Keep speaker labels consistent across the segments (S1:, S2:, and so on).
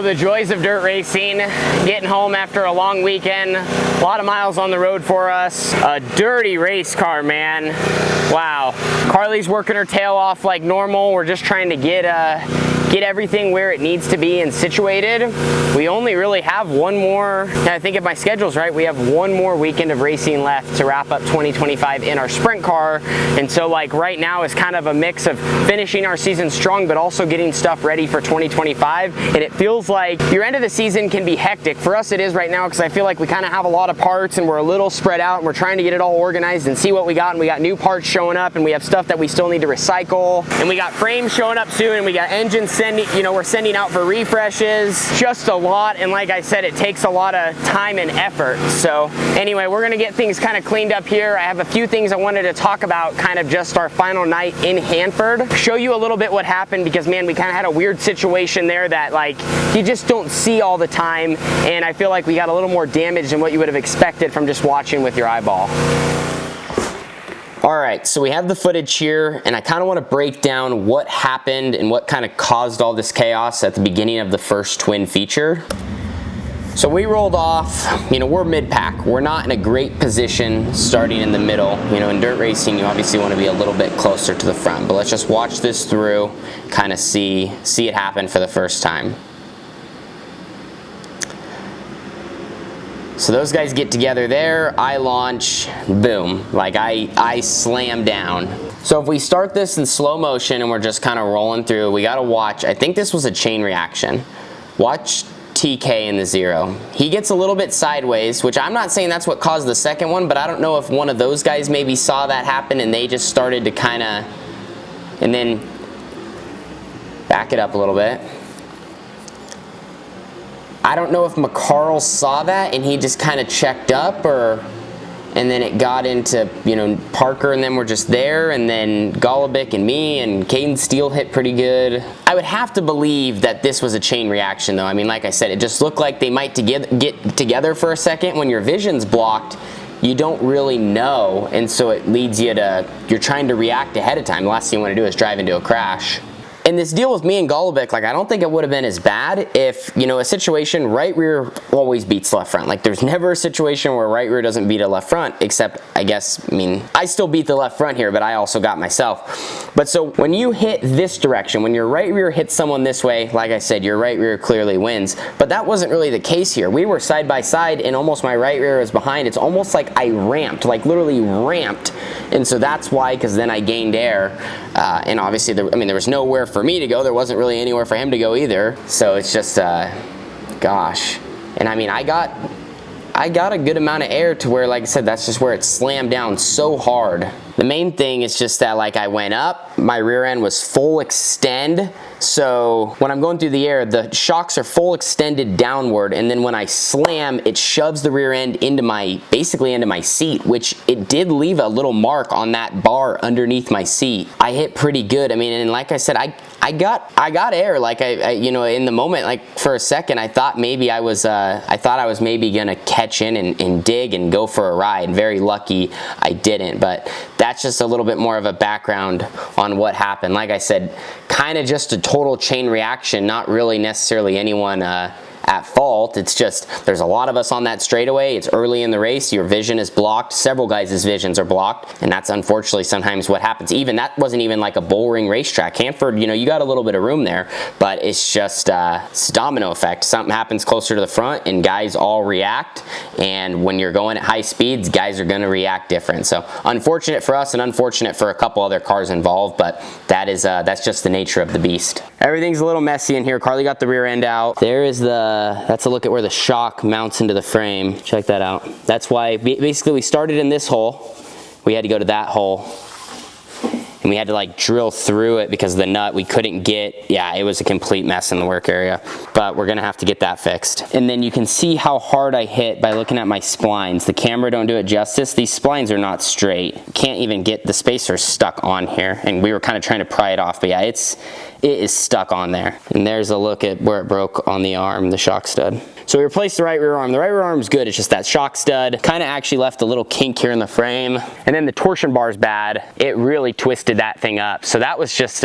S1: the joys of dirt racing, getting home after a long weekend, a lot of miles on the road for us. A dirty race car, man. Wow. Carly's working her tail off like normal. We're just trying to get everything where it needs to be and situated. We only really have one more, I think if my schedule's right, we have one more weekend of racing left to wrap up 2025 in our sprint car. And so like right now is kind of a mix of finishing our season strong, but also getting stuff ready for 2025. And it feels like your end of the season can be hectic. For us it is right now because I feel like we kind of have a lot of parts and we're a little spread out and we're trying to get it all organized and see what we got. And we got new parts showing up and we have stuff that we still need to recycle. And we got frames showing up soon and we got engines sending, you know, we're sending out for refreshes. Just a lot, and like I said, it takes a lot of time and effort. So anyway, we're gonna get things kind of cleaned up here. I have a few things I wanted to talk about, kind of just our final night in Hanford. Show you a little bit what happened because man, we kind of had a weird situation there that like you just don't see all the time, and I feel like we got a little more damage than what you would have expected from just watching with your eyeball. All right, so we have the footage here, and I kind of want to break down what happened and what kind of caused all this chaos at the beginning of the first twin feature. So we rolled off, you know, we're mid-pack. We're not in a great position starting in the middle. You know, in dirt racing, you obviously want to be a little bit closer to the front, but let's just watch this through, kind of see it happen for the first time. So those guys get together there, I launch, boom, like I slam down. So if we start this in slow motion and we're just kind of rolling through, we gotta watch, I think this was a chain reaction. Watch TK in the zero. He gets a little bit sideways, which I'm not saying that's what caused the second one, but I don't know if one of those guys maybe saw that happen and they just started to kind of, and then back it up a little bit. I don't know if McCarl saw that and he just kind of checked up, and then it got into, you know, Parker and them were just there, and then Golubic and me and Caden Steele hit pretty good. I would have to believe that this was a chain reaction though. I mean, like I said, it just looked like they might get together for a second. When your vision's blocked, you don't really know, and so it leads you to, you're trying to react ahead of time. The last thing you want to do is drive into a crash. And this deal with me and Golubic, like I don't think it would have been as bad if, you know, a situation right rear always beats left front. Like there's never a situation where right rear doesn't beat a left front, except I guess, I mean, I still beat the left front here, but I also got myself. But so when you hit this direction, when your right rear hits someone this way, like I said, your right rear clearly wins. But that wasn't really the case here. We were side by side and almost my right rear was behind. It's almost like I ramped, like literally ramped. And so that's why, because then I gained air. And obviously, there was nowhere for me to go. There wasn't really anywhere for him to go either. So it's just, gosh. And I mean, I got a good amount of air to where, like I said, that's just where it slammed down so hard. The main thing is just that, like, I went up, my rear end was full extend. So when I'm going through the air, the shocks are full extended downward, and then when I slam, it shoves the rear end into basically into my seat, which it did leave a little mark on that bar underneath my seat. I hit pretty good. I mean, and like I said, I got air. Like I you know, in the moment, like for a second, I thought maybe I was maybe gonna catch in and dig and go for a ride. Very lucky I didn't, but that's just a little bit more of a background on what happened. Like I said, kind of just a total chain reaction, not really necessarily anyone at fault. It's just there's a lot of us on that straightaway. It's early in the race. Your vision is blocked. Several guys' visions are blocked, and that's unfortunately sometimes what happens. Even that wasn't even like a bullring racetrack. Hanford, you know, you got a little bit of room there, but it's just it's a domino effect. Something happens closer to the front, and guys all react. And when you're going at high speeds, guys are going to react different. So unfortunate for us, and unfortunate for a couple other cars involved. But that's just the nature of the beast. Everything's a little messy in here. Carly got the rear end out. There is that's a look at where the shock mounts into the frame. Check that out. That's why basically we started in this hole. We had to go to that hole. And we had to like drill through it because the nut we couldn't get. Yeah, it was a complete mess in the work area. But we're gonna have to get that fixed. And then you can see how hard I hit by looking at my splines. The camera don't do it justice. These splines are not straight. Can't even get the spacer stuck on here. And we were kind of trying to pry it off, but yeah, it is stuck on there. And there's a look at where it broke on the arm, the shock stud. So we replaced the right rear arm. The right rear arm is good. It's just that shock stud kind of actually left a little kink here in the frame. And then the torsion bar is bad. It really twisted that thing up. So that was just,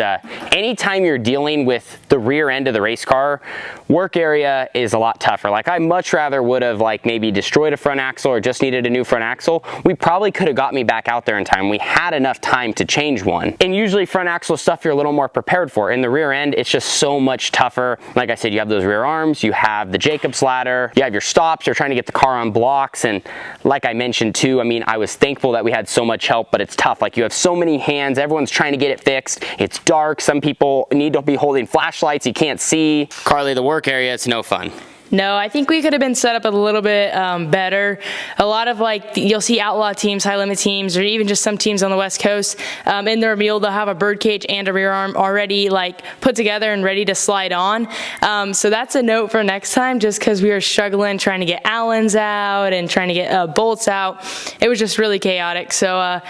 S1: anytime you're dealing with the rear end of the race car, work area is a lot tougher. Like I much rather would have like maybe destroyed a front axle or just needed a new front axle. We probably could have got me back out there in time. We had enough time to change one. And usually front axle stuff you're a little more prepared for. In the rear end, it's just so much tougher. Like I said, you have those rear arms, you have the Jacob's ladder, you have your stops, you're trying to get the car on blocks. And like I mentioned too, I mean, I was thankful that we had so much help, but it's tough. Like you have so many hands, everyone's trying to get it fixed. It's dark. Some people need to be holding flashlights. You can't see. Carly, the work area, it's no fun.
S2: No, I think we could have been set up a little bit better. A lot of like, you'll see outlaw teams, high limit teams, or even just some teams on the West Coast, in their meal, they'll have a bird cage and a rear arm already like put together and ready to slide on. So that's a note for next time, just because we were struggling trying to get Allens out and trying to get bolts out. It was just really chaotic. So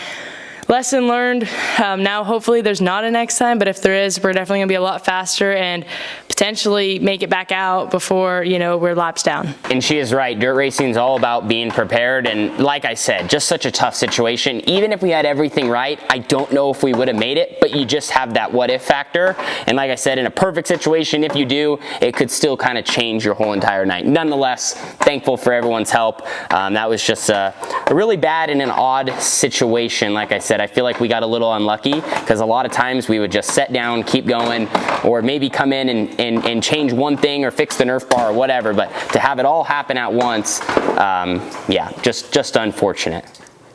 S2: lesson learned. Now hopefully there's not a next time, but if there is, we're definitely gonna be a lot faster and potentially make it back out before, you know, we're laps down.
S1: And she is right. Dirt racing is all about being prepared. And like I said, just such a tough situation. Even if we had everything right, I don't know if we would have made it, but you just have that what if factor. And like I said, in a perfect situation, if you do, it could still kind of change your whole entire night. Nonetheless, thankful for everyone's help. That was just a really bad and an odd situation. Like I said, I feel like we got a little unlucky because a lot of times we would just set down, keep going, or maybe come in and change one thing or fix the Nerf bar or whatever, but to have it all happen at once, yeah, just unfortunate.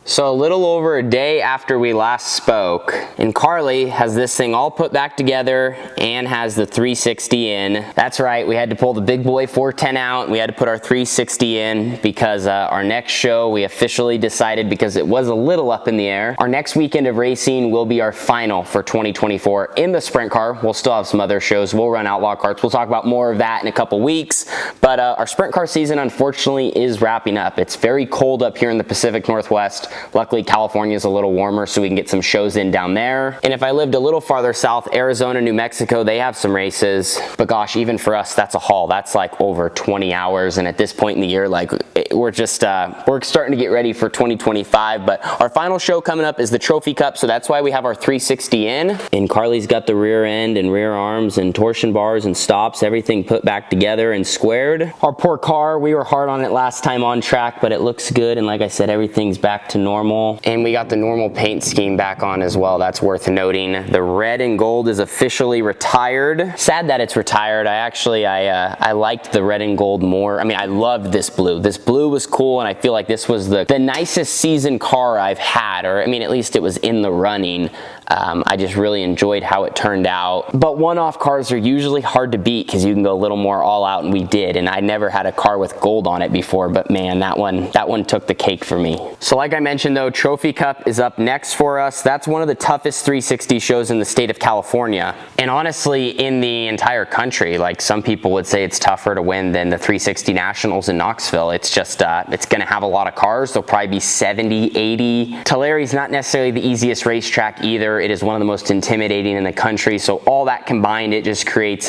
S1: So a little over a day after we last spoke, and Carly has this thing all put back together and has the 360 in. That's right, we had to pull the big boy 410 out and we had to put our 360 in because our next show, we officially decided, because it was a little up in the air, our next weekend of racing will be our final for 2024 in the sprint car. We'll still have some other shows. We'll run outlaw carts. We'll talk about more of that in a couple weeks, but our sprint car season unfortunately is wrapping up. It's very cold up here in the Pacific Northwest. Luckily, California is a little warmer, so we can get some shows in down there. And if I lived a little farther south, Arizona, New Mexico, they have some races. But gosh, even for us, that's a haul. That's like over 20 hours. And at this point in the year, like we're just, we're starting to get ready for 2025. But our final show coming up is the Trophy Cup, so that's why we have our 360 in. And Carly's got the rear end and rear arms and torsion bars and stops, everything put back together and squared. Our poor car, we were hard on it last time on track, but it looks good. And like I said, everything's back to normal. And we got the normal paint scheme back on as well. That's worth noting. The red and gold is officially retired. Sad that it's retired. I liked the red and gold more. I mean, I loved this blue. This blue was cool, and I feel like this was the nicest season car I've had, or I mean, at least it was in the running. I just really enjoyed how it turned out. But one-off cars are usually hard to beat because you can go a little more all out, and we did. And I never had a car with gold on it before, but man, that one took the cake for me. So like I mentioned though, Trophy Cup is up next for us. That's one of the toughest 360 shows in the state of California. And honestly, in the entire country. Like some people would say it's tougher to win than the 360 Nationals in Knoxville. It's just, it's gonna have a lot of cars. There'll probably be 70, 80. Tulsa's not necessarily the easiest racetrack either. It is one of the most intimidating in the country. So all that combined, it just creates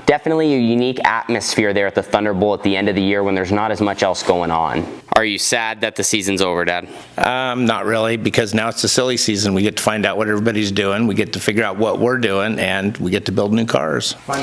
S1: definitely a unique atmosphere there at the Thunderbolt at the end of the year when there's not as much else going on. Are you sad that the season's over, Dad?
S3: Not really, because now it's the silly season. We get to find out what everybody's doing. We get to figure out what we're doing, and we get to build new cars. Fun.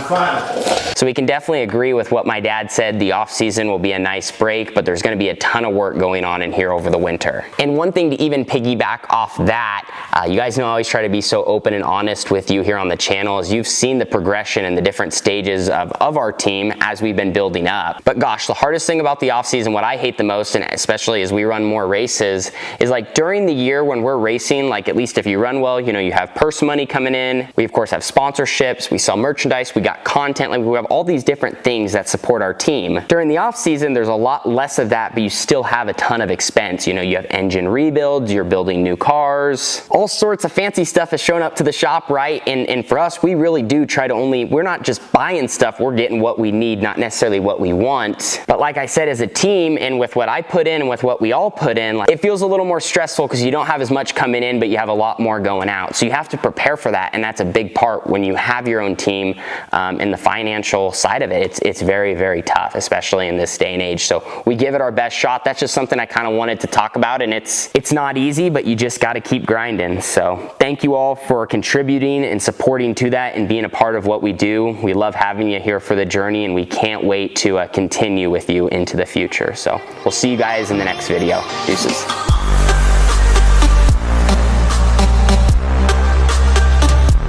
S1: So we can definitely agree with what my dad said. The off season will be a nice break, but there's going to be a ton of work going on in here over the winter. And one thing to even piggyback off that, you guys know I always try to be so open and honest with you here on the channel, is you've seen the progression and the different stages of our team as we've been building up. But gosh, the hardest thing about the off season, what I hate the most, and especially as we run more races, is like during the year when we're racing, like at least if you run well, you know, you have purse money coming in. We of course have sponsorships, we sell merchandise, we got content, like we have all these different things that support our team. During the off season, there's a lot less of that, but you still have a ton of expense. You know, you have engine rebuilds, you're building new cars, all sorts of fancy stuff has shown up to the shop, right? And for us, we really do try to we're not just buying stuff, we're getting what we need, not necessarily what we want. But like I said, as a team, and with what I put in and with what we all put in, like, it feels a little more stressful because you don't have as much coming in, but you have a lot more going out. So you have to prepare for that, and that's a big part when you have your own team, and the financial side of it. It's very, very tough, especially in this day and age. So we give it our best shot. That's just something I kind of wanted to talk about, and it's not easy, but you just got to keep grinding. So thank you all for contributing and supporting to that and being a part of what we do. We love having you here for the journey, and we can't wait to continue with you into the future. So we'll see you guys in the next video. Deuces.